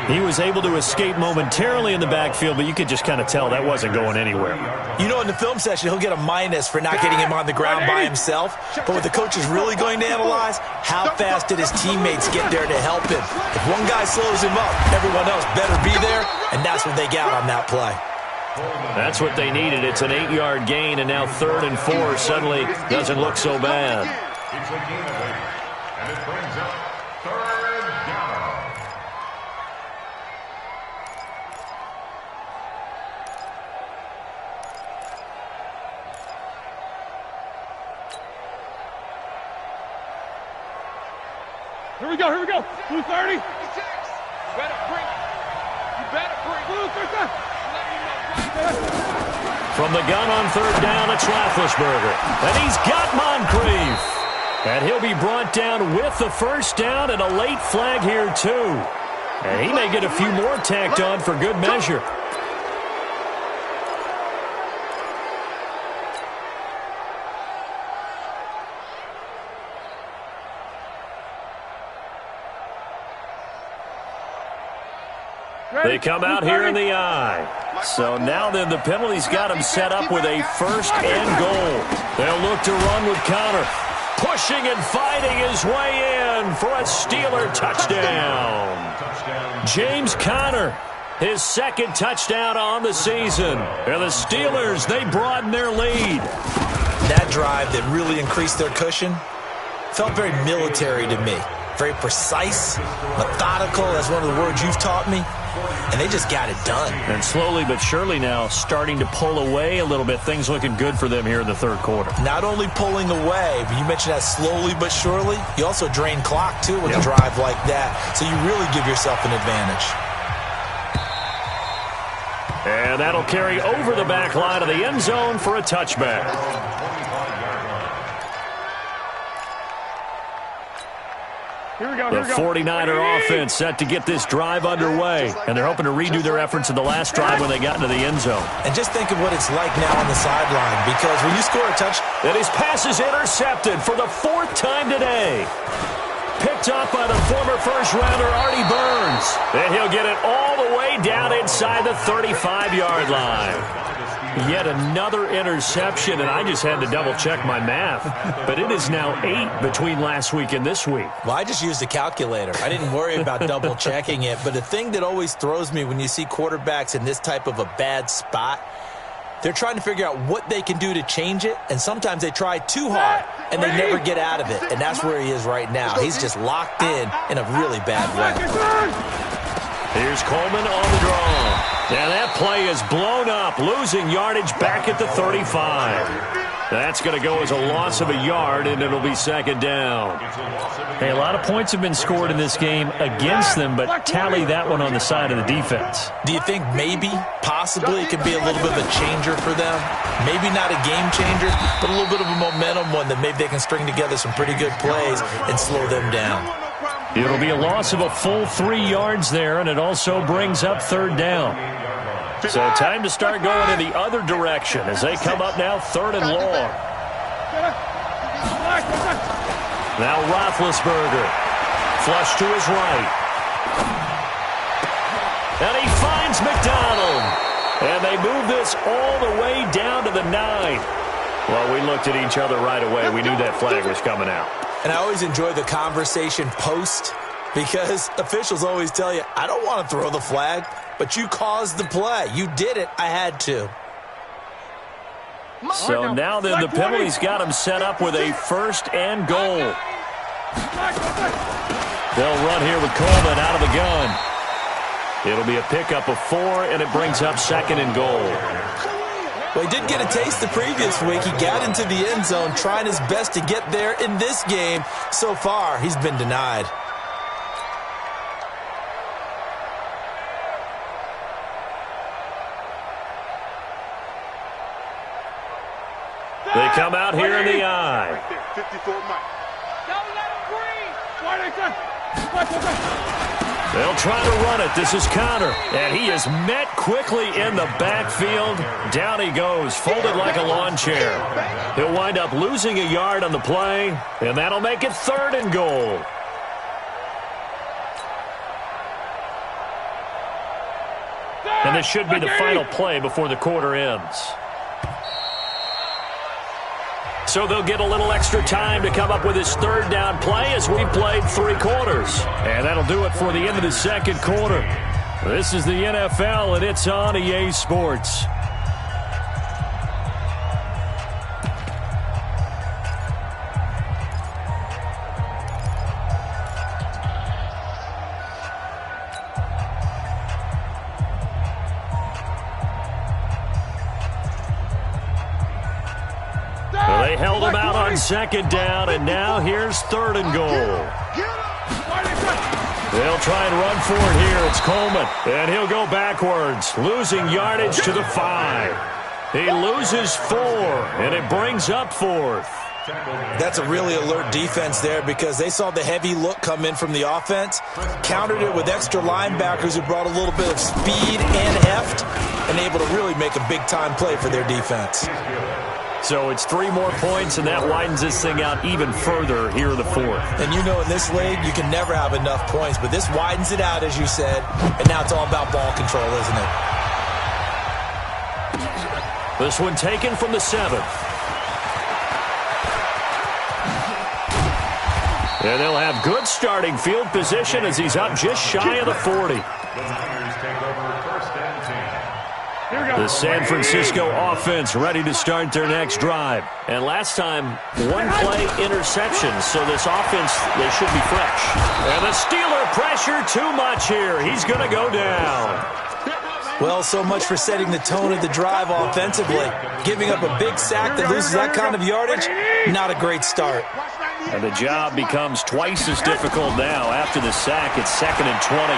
He was able to escape momentarily in the backfield, but you could just kind of tell that wasn't going anywhere. You know, in the film session, he'll get a minus for not getting him on the ground by himself. But what the coach is really going to analyze, how fast did his teammates get there to help him? If one guy slows him up, everyone else better be there, and that's what they got on that play. That's what they needed. It's an 8-yard gain, and now 3rd and 4 suddenly doesn't look so bad. It's a gain of 8, and it brings up 3rd down. Here we go, here we go. Blue 30. You better bring it. You better bring it. Blue 30. From the gun on 3rd down, it's Roethlisberger. And he's got Moncrief. And he'll be brought down with the first down and a late flag here, too. And he may get a few more tacked on for good measure. They come out here in the I. So now then the penalty's got him set up with a 1st and goal. They'll look to run with Conner. Pushing and fighting his way in for a Steeler touchdown. James Conner, his 2nd touchdown on the season. And the Steelers, they broaden their lead. That drive that really increased their cushion felt very military to me. Very precise, methodical. That's one of the words you've taught me. And they just got it done. And slowly but surely now starting to pull away a little bit. Things looking good for them here in the 3rd quarter. Not only pulling away, but you mentioned that slowly but surely. You also drain clock, too, with a drive like that. So you really give yourself an advantage. And that'll carry over the back line of the end zone for a touchback. The 49er offense set to get this drive underway, and they're hoping to redo their efforts in the last drive when they got into the end zone. And just think of what it's like now on the sideline, because when you score a touchdown, and his pass is intercepted for the 4th time today. Picked up by the former first-rounder Artie Burns. And he'll get it all the way down inside the 35-yard line. Yet another interception, and I just had to double-check my math. But it is now 8 between last week and this week. Well, I just used a calculator. I didn't worry about double-checking it. But the thing that always throws me when you see quarterbacks in this type of a bad spot, they're trying to figure out what they can do to change it, and sometimes they try too hard, and they never get out of it. And that's where he is right now. He's just locked in a really bad way. Here's Coleman on the draw. And that play is blown up, losing yardage back at the 35. That's going to go as a loss of a yard, and it'll be 2nd down. Hey, a lot of points have been scored in this game against them, but tally that one on the side of the defense. Do you think maybe, possibly, it could be a little bit of a changer for them? Maybe not a game changer, but a little bit of a momentum one that maybe they can string together some pretty good plays and slow them down. It'll be a loss of a full 3 yards there, and it also brings up 3rd down. So time to start going in the other direction as they come up now 3rd and long. Now Roethlisberger. Flush to his right. And he finds McDonald. And they move this all the way down to the 9. Well, we looked at each other right away. We knew that flag was coming out. And I always enjoy the conversation post, because officials always tell you, I don't want to throw the flag, but you caused the play. You did it. I had to. So now then, the penalty's got him set up with a 1st and goal. They'll run here with Coleman out of the gun. It'll be a pickup of 4, and it brings up 2nd and goal. Well, he did get a taste the previous week. He got into the end zone, trying his best to get there in this game. So far, he's been denied. They come out here in the I. They'll try to run it. This is Connor. And he is met quickly in the backfield. Down he goes, folded like a lawn chair. He'll wind up losing a yard on the play, and that'll make it 3rd and goal. And this should be the final play before the quarter ends. So they'll get a little extra time to come up with his 3rd down play as we played 3 quarters. And that'll do it for the end of the 2nd quarter. This is the NFL, and it's on EA Sports. They held him out on 2nd down, and now here's 3rd and goal. They'll try and run for it here. It's Coleman, and he'll go backwards, losing yardage to the 5. He loses 4, and it brings up 4th. That's a really alert defense there, because they saw the heavy look come in from the offense, countered it with extra linebackers who brought a little bit of speed and heft, and able to really make a big-time play for their defense. So it's 3 more points, and that widens this thing out even further here in the 4th. And you know in this league, you can never have enough points, but this widens it out, as you said, and now it's all about ball control, isn't it? This one taken from the 7th. And they'll have good starting field position as he's up just shy of the 40. The San Francisco offense ready to start their next drive. And last time, 1-play interception, so this offense, they should be fresh. And the Steeler pressure too much here. He's going to go down. Well, so much for setting the tone of the drive offensively. Giving up a big sack that loses that kind of yardage, not a great start. And the job becomes twice as difficult now. After the sack, it's 2nd and 20.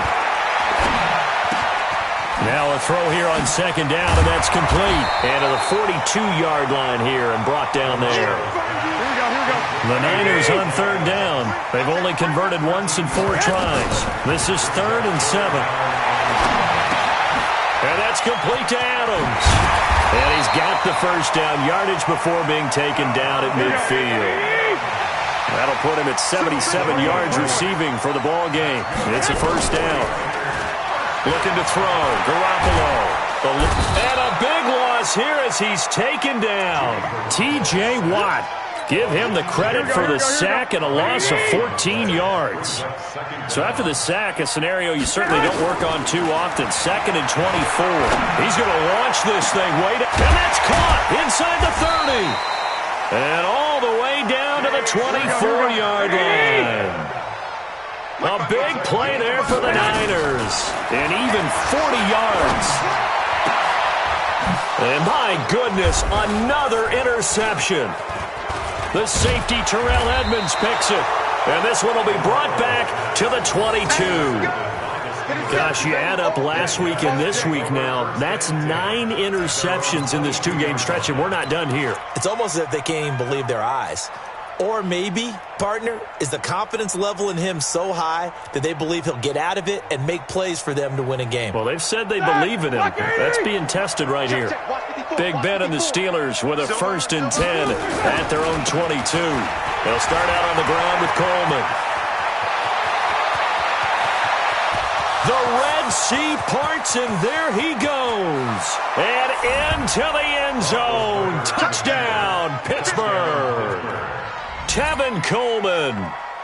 Now a throw here on 2nd down, and that's complete. And to the 42-yard line here and brought down there. Here we go. The Niners on third down. They've only converted once in 4 tries. This is 3rd and 7. And that's complete to Adams. And he's got the first down, yardage before being taken down at midfield. That'll put him at 77 yards receiving for the ball game. It's a first down. Looking to throw. Garoppolo. And a big loss here as he's taken down. T.J. Watt. Give him the credit for the sack and a loss of 14 yards. So after the sack, a scenario you certainly don't work on too often. 2nd and 24. He's going to launch this thing. And that's caught inside the 30. And all the way down to the 24-yard line. A big play there for the Niners. And even 40 yards. And my goodness, another interception. The safety, Terrell Edmonds, picks it. And this one will be brought back to the 22. Gosh, you add up last week and this week now. That's 9 interceptions in this 2-game stretch, and we're not done here. It's almost as if they can't even believe their eyes. Or maybe, partner, is the confidence level in him so high that they believe he'll get out of it and make plays for them to win a game. Well, they've said they believe in him. That's being tested right here. Big Ben and the Steelers with a 1st and 10 at their own 22. They'll start out on the ground with Coleman. The Red Sea parts, and there he goes. And into the end zone. Touchdown, Pittsburgh. Tevin Coleman,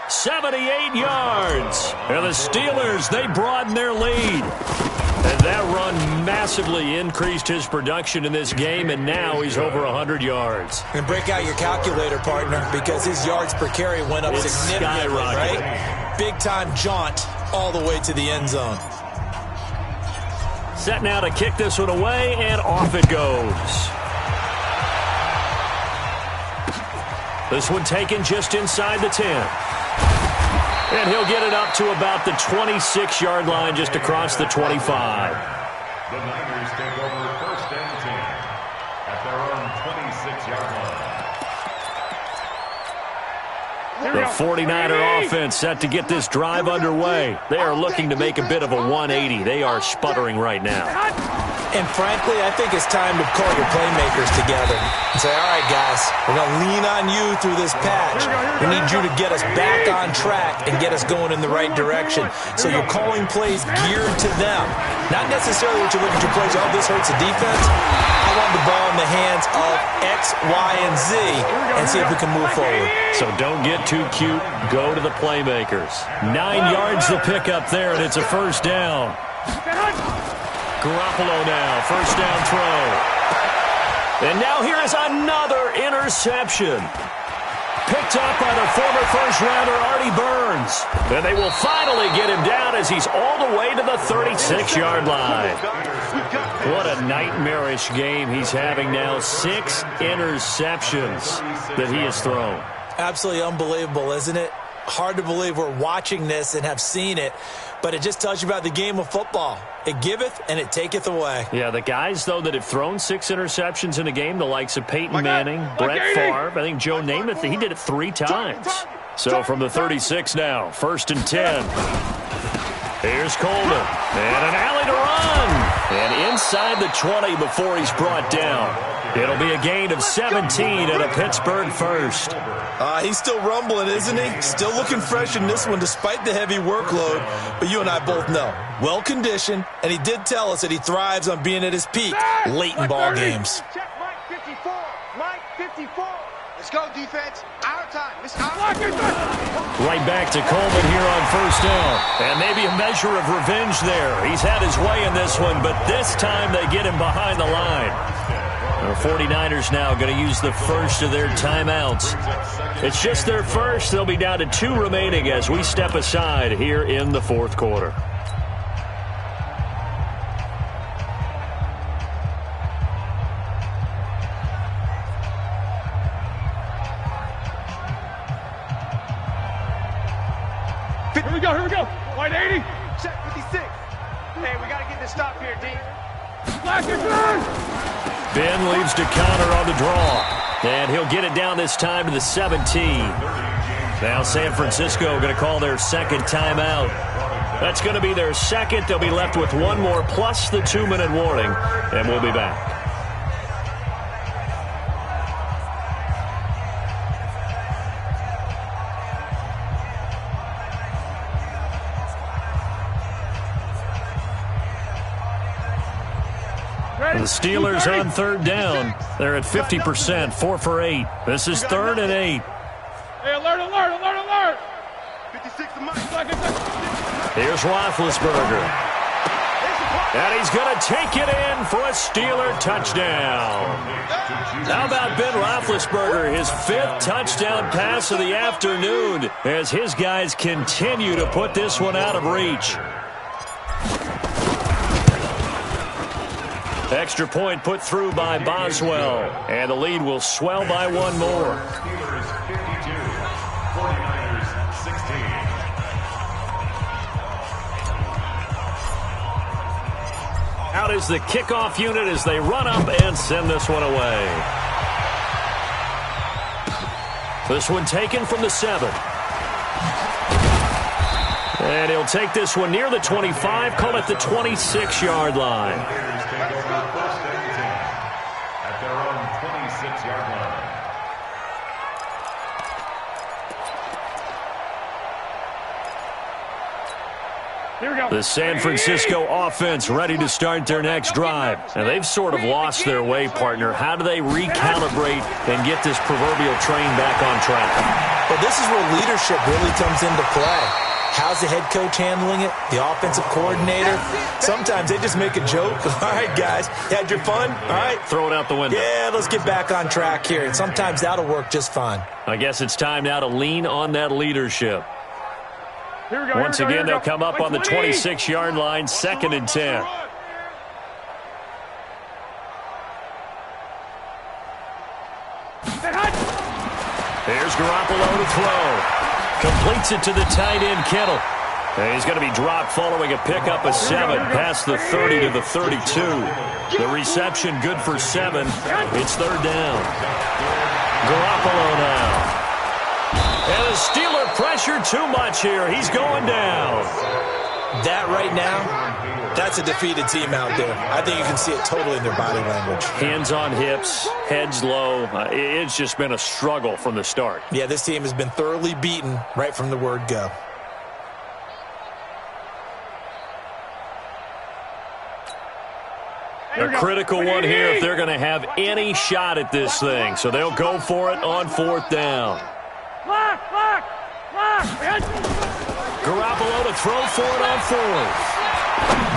78 yards. And the Steelers, they broaden their lead. And that run massively increased his production in this game, and now he's over 100 yards. And break out your calculator, partner, because his yards per carry went up significantly, right? Big-time jaunt all the way to the end zone. Set now to kick this one away, and off it goes. This one taken just inside the 10. And he'll get it up to about the 26-yard line, just across the 25. The Niners take over 1st and 10 at their own 26-yard line. The 49er offense set to get this drive underway. They are looking to make a bit of a 180. They are sputtering right now. And frankly, I think it's time to call your playmakers together and say, all right, guys, we're going to lean on you through this patch. We need you to get us back on track and get us going in the right direction. So you're calling plays geared to them. Not necessarily what you look at your plays, oh, this hurts the defense. I want the ball in the hands of X, Y, and Z and see if we can move forward. So don't get too cute. Go to the playmakers. 9 yards to pick up there, and it's a first down. Garoppolo now, first down throw. And now here is another interception. Picked up by the former first-rounder Artie Burns. And they will finally get him down as he's all the way to the 36-yard line. What a nightmarish game he's having now. 6 interceptions that he has thrown. Absolutely unbelievable, isn't it? Hard to believe we're watching this and have seen it, but it just tells you about the game of football. It giveth and it taketh away. Yeah, the guys, though, that have thrown 6 interceptions in a game, the likes of Peyton Manning, Brett Favre, I think Joe Namath, he did it 3 times. So from the 36 now, 1st and 10. Here's Coleman, and an alley to run. And inside the 20 before he's brought down. It'll be a gain of 17 and a Pittsburgh first. He's still rumbling, isn't he? Still looking fresh in this one despite the heavy workload. But you and I both know, well-conditioned, and he did tell us that he thrives on being at his peak late in ball games. Check Mike 54. Mike 54. Let's go, defense. Our time. It's our time. Right back to Coleman here on first down. And maybe a measure of revenge there. He's had his way in this one, but this time they get him behind the line. The 49ers now going to use the first of their timeouts. It's just their first. They'll be down to 2 remaining as we step aside here in the 4th quarter. Here we go. 180. Check 56. Hey, we got to get this stop here, D. Black is good. Ben leaves to counter on the draw. And he'll get it down this time to the 17. Now San Francisco going to call their second timeout. That's going to be their second. They'll be left with one more plus the 2-minute warning, and we'll be back. The Steelers on third down. They're at 50%, 4 for 8. This is 3rd and 8. Hey, alert, alert, alert, alert! 56 seconds. Here's Roethlisberger. And he's going to take it in for a Steeler touchdown. How about Ben Roethlisberger, his 5th touchdown pass of the afternoon, as his guys continue to put this one out of reach. Extra point put through by Boswell, and the lead will swell by one more. Steelers 52, 49ers 16. Out is the kickoff unit as they run up and send this one away. This one taken from the 7. And he'll take this one near the 25, call it the 26-yard line. At their own 26-yard line. Here we go. The San Francisco offense ready to start their next drive. And they've sort of lost their way, partner. How do they recalibrate and get this proverbial train back on track? Well, this is where leadership really comes into play. How's the head coach handling it? The offensive coordinator? Sometimes they just make a joke. All right, guys, you had your fun? All right. Throw it out the window. Yeah, let's get back on track here. And sometimes that'll work just fine. I guess it's time now to lean on that leadership. Here we go. Once again, they'll come up on the 26-yard line, 2nd and 10. Here's Garoppolo to throw. Completes it to the tight end, Kittle. And he's going to be dropped following a pickup of 7 past the 30 to the 32. The reception good for 7. It's 3rd down. Garoppolo now. And the Steeler pressure too much here. He's going down. That right now, that's a defeated team out there. I think you can see it totally in their body language. Hands on hips, heads low. It's just been a struggle from the start. Yeah, this team has been thoroughly beaten right from the word go. A critical one here if they're going to have any shot at this thing. So they'll go for it on 4th down. Garoppolo to throw for it on 4th.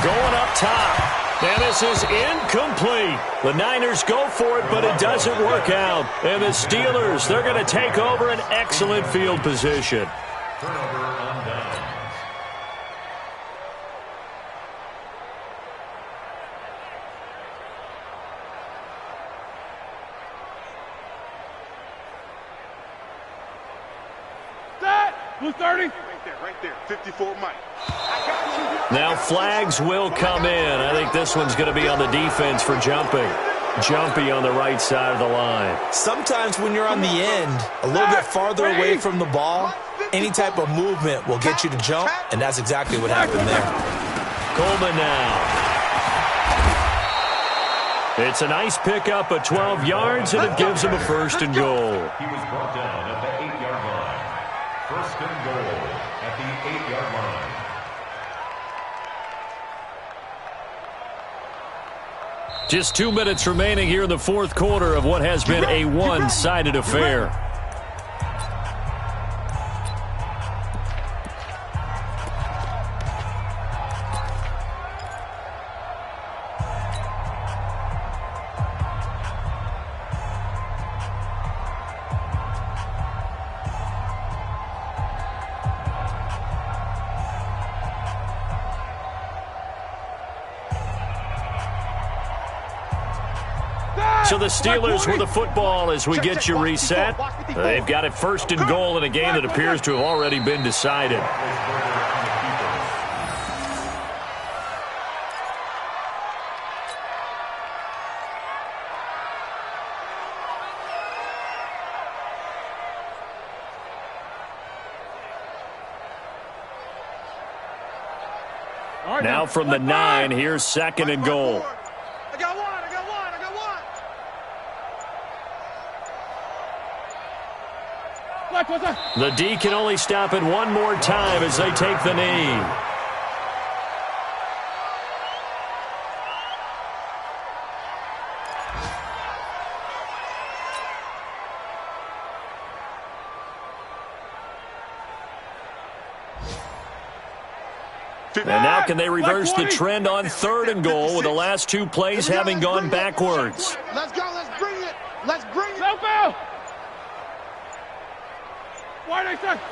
Going up top. And this is incomplete. The Niners go for it, but it doesn't work out. And the Steelers, they're going to take over an excellent field position. Turnover on downs. Blue 30. Right there. 54 Mike. Now flags will come in. I think this one's going to be on the defense for jumping. Jumpy on the right side of the line. Sometimes when you're on the end, a little bit farther away from the ball, any type of movement will get you to jump, and that's exactly what happened there. Coleman now. It's a nice pickup of 12 yards, and it gives him a 1st and goal. He was brought down at the 8-yard line. 1st and goal at the 8-yard line. Just 2 minutes remaining here in the 4th quarter of what has been a one-sided affair. So the Steelers with the football as we get you reset. They've got it 1st and goal in a game that appears to have already been decided. Now from the 9, here's 2nd and goal. I got one. The D can only stop it one more time as they take the knee. And now can they reverse the trend on 3rd and goal with the last 2 plays having gone backwards? Let's go. Let's bring it. Go.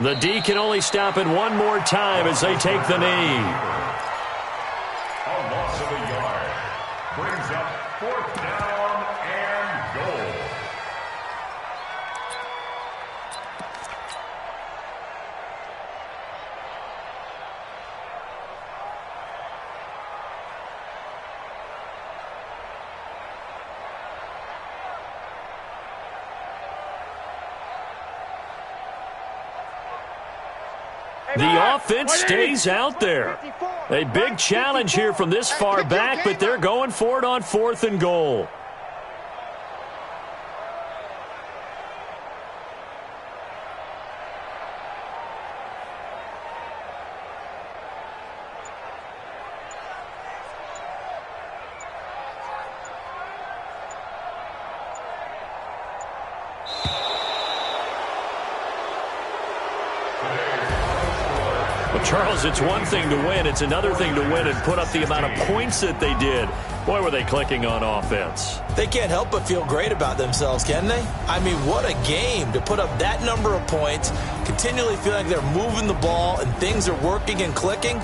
The D can only stop it one more time as they take the knee. A loss of a yard brings up 4th down and goal. The offense stays out there. A big challenge here from this far back, but they're going for it on 4th and goal. Well, Charles, it's one thing to win. It's another thing to win and put up the amount of points that they did. Boy, were they clicking on offense. They can't help but feel great about themselves, can they? I mean, what a game to put up that number of points, continually feeling like they're moving the ball and things are working and clicking.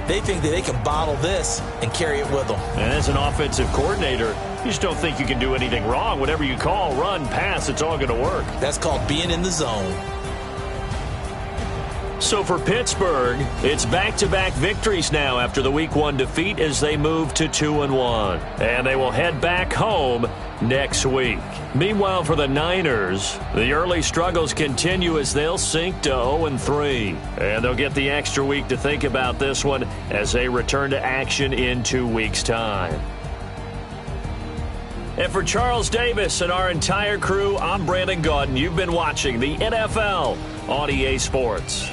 They think that they can bottle this and carry it with them. And as an offensive coordinator, you just don't think you can do anything wrong. Whatever you call, run, pass, it's all going to work. That's called being in the zone. So for Pittsburgh, it's back-to-back victories now after the Week 1 defeat as they move to 2-1. And they will head back home next week. Meanwhile, for the Niners, the early struggles continue as they'll sink to 0-3. And they'll get the extra week to think about this one as they return to action in 2 weeks' time. And for Charles Davis and our entire crew, I'm Brandon Gaudin. You've been watching the NFL on EA Sports.